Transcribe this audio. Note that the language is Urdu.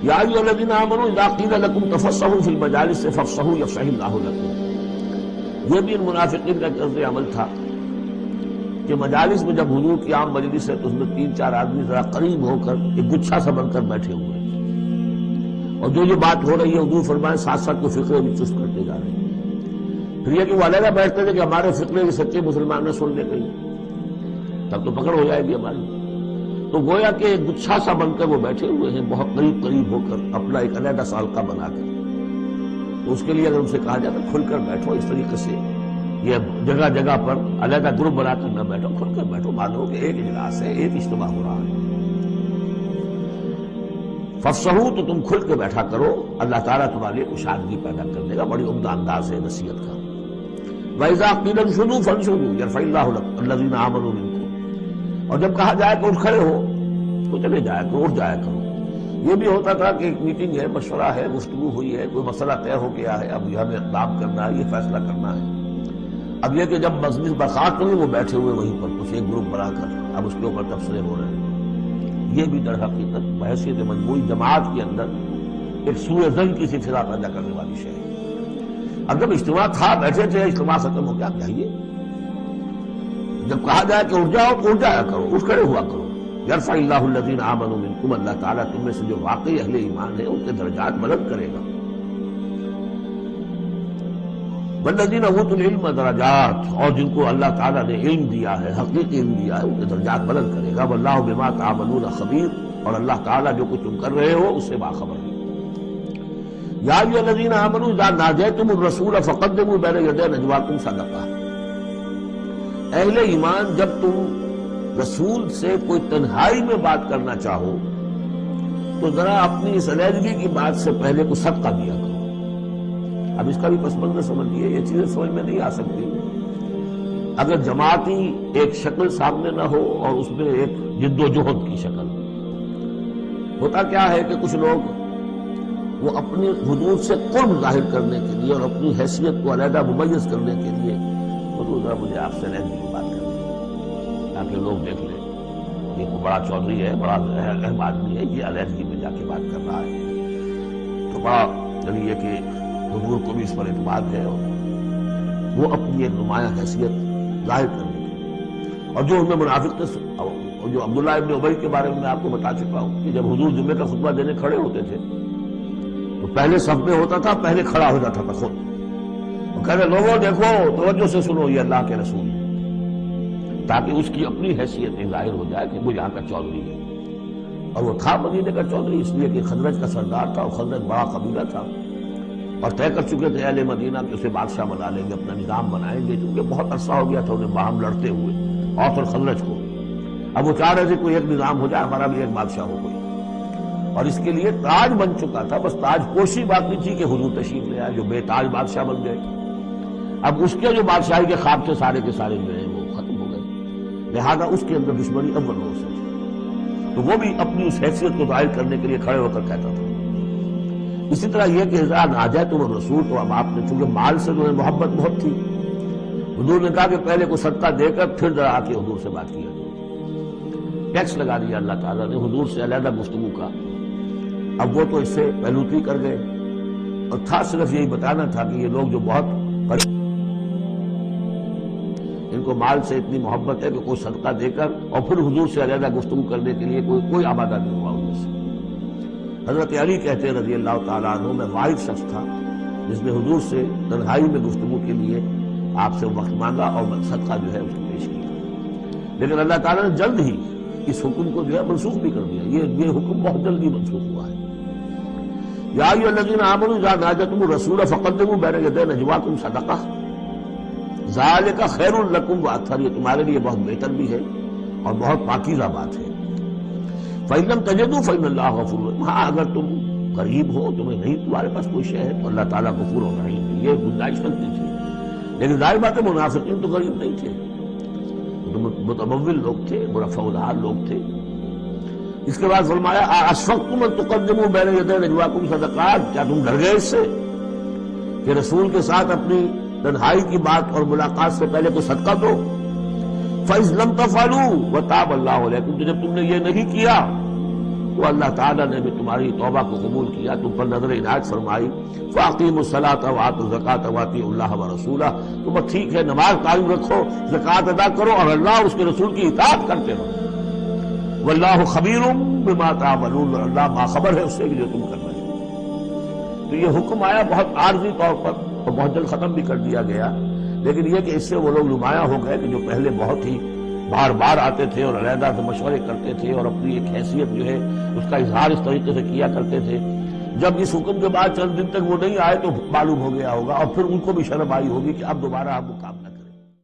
یا ایھا الذین آمنوا اذا قیل لکم تفصحوا فی المجالس فافصحوا یفصح اللہ لکم. یہ بھی ان منافقین کا طرز عمل تھا کہ مجالس میں جب حضور کی عام مجلس ہے تو اس میں 3-4 آدمی ذرا قریب ہو کر ایک گچھا سا بن کر بیٹھے ہوئے ہیں، اور جو یہ بات ہو رہی ہے حضور فرمائے ساتھ ساتھ کو فقرے بھی چست کرتے جا رہے ہیں. پھر یہ کہ وہ علیحدہ بیٹھتے تھے کہ ہمارے فقرے کے سچے مسلمان نہ سن لے کہیں، تب تو پکڑ ہو جائے گی ہماری. تو گویا کہ ایک گچھا سا بن کر وہ بیٹھے ہوئے ہیں بہت قریب قریب ہو کر، اپنا ایک علیحدہ سالقہ بنا کر. تو اس کے لیے اگر ان سے کہا جاتا کھل کر بیٹھو، اس طریقے سے یہ جگہ جگہ پر علیحدہ گروپ بنا کر نہ بیٹھو، کھل کر بیٹھو، معلوم کہ ایک اجلاس ہے، ایک اجتماع ہو رہا ہے. فافصحوا، تو تم کھل کے بیٹھا کرو، اللہ تعالیٰ تمہارے لیے کشادگی پیدا کر دے گا. بڑی عمدہ انداز ہے نصیحت کا. وَإِذَا قِيلَ انشُزُوا فَانشُزُوا يَرْفَعِ اللَّهُ الَّذِينَ آمَنُوا مِنكُمْ. اور جب کہا جائے کہ اٹھ کھڑے ہو تو چلے جایا کرو، اٹھ جایا کرو. یہ بھی ہوتا تھا کہ ایک میٹنگ ہے، مشورہ ہے، گفتگو ہوئی ہے، کوئی مسئلہ طے ہو گیا ہے، اب یہ ہمیں اقدام کرنا ہے، یہ فیصلہ کرنا ہے. اب یہ کہ جب مجلس برخاست ہوئی وہ بیٹھے ہوئے وہیں پر کچھ ایک گروپ بنا کر اب اس کے اوپر تبصرے ہو رہے ہیں. یہ بھی در حقیقت بحیثیت مجموعی جماعت کے اندر ایک سوء ظن کی سی فضا پیدا کرنے والی شے ہے. اب جب اجتماع تھا، بیٹھے تھے، اجتماع ختم ہو گیا، اب جائیے. جب کہا جائے کہ اٹھ جاؤ تو اٹھ جایا کرو، اٹھ کھڑے ہوا کرو. یرفع اللہ الذین آمنوا منکم، اللہ تعالیٰ تم میں سے جو واقعی اہل ایمان ہے ان کے درجات بلند کرے گا. والذین اوتوا العلم درجات، اور جن کو اللہ تعالیٰ نے علم دیا ہے، حقیقی علم دیا ہے، ان کے درجات بلند کرے گا. واللہ بما تعملون خبیر، اور اللہ تعالیٰ جو کچھ تم کر رہے ہو اس سے باخبر ہے. یا ایھا الذین آمنوا اذا ناجیتم الرسول فقدموا بین یدی نجواکم صدقہ. اہل ایمان، جب تم رسول سے کوئی تنہائی میں بات کرنا چاہو تو ذرا اپنی اس علیحدگی کی بات سے پہلے کو صدقہ دیا کرو. اب اس کا بھی پس منظر سمجھیے، یہ چیزیں سمجھ میں نہیں آ سکتی اگر جماعتی ایک شکل سامنے نہ ہو اور اس میں ایک جد و جہد کی شکل. ہوتا کیا ہے کہ کچھ لوگ وہ اپنی حضور سے قرب ظاہر کرنے کے لیے اور اپنی حیثیت کو علیحدہ ممیز کرنے کے لیے حضور ذرا مجھے آپ سے علیحدگی کی بات کرنی ہے تاکہ لوگ دیکھ لیں یہ کوئی بڑا چودھری ہے، بڑا اہم آدمی ہے، یہ علیحدگی میں جا کے بات کر رہا ہے. تو بڑا یعنی یہ کہ حضور کو بھی اس پر اعتماد ہے اور وہ اپنی ایک نمایاں حیثیت ظاہر کرنے کی. اور جو ان میں منافق تھے، اور جو عبداللہ ابن ابی کے بارے میں میں آپ کو بتا چکا ہوں کہ جب حضور جمعے کا خطبہ دینے کھڑے ہوتے تھے تو پہلے صف میں ہوتا تھا، پہلے کھڑا ہو جاتا تھا خود، اور کہتے لوگوں دیکھو توجہ سے سنو یہ اللہ کے رسول ہے، تاکہ اس کی اپنی حیثیت ظاہر ہو جائے کہ وہ یہاں کا چودھری ہے. اور وہ تھا مدینے کا چودھری اس لیے کہ خزرج کا سردار تھا، اور خزرج بڑا قبیلہ تھا اور طے کر چکے تھے اہل مدینہ کہ اسے بادشاہ بنا لیں گے، اپنا نظام بنائیں گے، کیونکہ بہت عرصہ ہو گیا تھا انہیں باہم لڑتے ہوئے اوس اور خزرج کو. اب وہ چاہ رہے تھے کوئی ایک نظام ہو جائے، ہمارا بھی ایک بادشاہ ہو کوئی. اور اس کے لیے تاج بن چکا تھا، بس تاج پوشی باقی تھی کہ حضور تشریف لے آئے جو بے تاج بادشاہ بن گئے. اب اس کے جو بادشاہی کے خواب تھے سارے کے سارے جو ہیں وہ ختم ہو گئے، لہذا اس کے اندر دشمنی اول روز سے تھی. تو وہ بھی اپنی اس حیثیت کو ظاہر کرنے کے لیے کھڑے ہو کر کہتا تھا. اسی طرح یہ کہ اذا ناجیتم الرسول، تو اب آپ نے چونکہ مال سے جو ہے محبت بہت تھی، حضور نے کہا کہ پہلے کو صدقہ دے کر پھر ذرا آ کے حضور سے بات کیا. ٹیکس لگا دیا اللہ تعالیٰ نے حضور سے علیحدہ گفتگو کا. اب وہ تو اس سے پہلوتی کر گئے، اور تھا صرف یہی بتانا تھا کہ یہ لوگ جو بہت ان کو مال سے اتنی محبت ہے کہ کوئی صدقہ دے کر اور پھر حضور سے علیحدہ گفتگو کرنے کے لیے کوئی آمادہ نہیں ہوا ان میں سے. حضرت علی کہتے ہیں رضی اللہ تعالیٰ عنہ، میں واحد شخص تھا جس نے حضور سے تنہائی میں گفتگو کے لیے آپ سے وقت مانگا اور صدقہ جو ہے اس کو پیش کیا. لیکن اللہ تعالیٰ نے جلد ہی اس حکم کو جو ہے منسوخ بھی کر دیا. یہ حکم بہت جلدی منسوخ ہوا ہے. یا ایھا الذین آمنوا اذا ناجیتم الرسول فقدموا بین یدی نجواکم صدقہ ذالک خیر لکم واطہر، یہ تمہارے لیے بہت بہتر بھی ہے اور بہت پاکیزہ بات ہے. فإن لم تجدوا فإن اللہ غفور رحیم، ہاں اگر تم غریب ہو، تمہیں نہیں تمہارے پاس کوئی شے ہے تو اللہ تعالیٰ غفور و رحیم ہے. یہ گنجائش رکھتی تھی. لیکن ظاہر بات ہے منافقین تو غریب نہیں تھے، متمول لوگ تھے، مرفع الحال لوگ تھے. اس کے بعد فرمایا اشفقتم ان تقدموا بین یدی نجواکم صدقات، کیا تم ڈر گئے اس سے کہ رسول کے ساتھ اپنی تنہائی کی بات اور ملاقات سے پہلے کو صدقہ دو. فَإِذْ لَمْ تَفْعَلُوا وَتَابَ اللَّهُ عَلَيْكُمْ، جب تم نے یہ نہیں کیا تو اللہ تعالیٰ نے بھی تمہاری توبہ کو قبول کیا، تم پر نظر عنایت فرمائی۔ فاقیموا الصلاۃ وآتوا الزکاۃ واطیعوا اللہ ورسولہ، تو بس ٹھیک ہے نماز قائم رکھو، زکوٰۃ ادا کرو اور اللہ اور اس کے رسول کی اطاعت کرتے رہو۔ واللہ خبیر بما تعملون، اللہ باخبر ہے اس سے جو تم کر رہے ہو۔ تو یہ حکم آیا بہت عارضی طور پر اور بہت جلد ختم بھی کر دیا گیا، لیکن یہ کہ اس سے وہ لوگ نمایاں ہو گئے کہ جو پہلے بہت ہی بار بار آتے تھے اور علیحدہ سے مشورے کرتے تھے اور اپنی ایک حیثیت جو ہے اس کا اظہار اس طریقے سے کیا کرتے تھے، جب اس حکم کے بعد چند دن تک وہ نہیں آئے تو معلوم ہو گیا ہوگا اور پھر ان کو بھی شرم آئی ہوگی کہ اب دوبارہ ہم مقابلے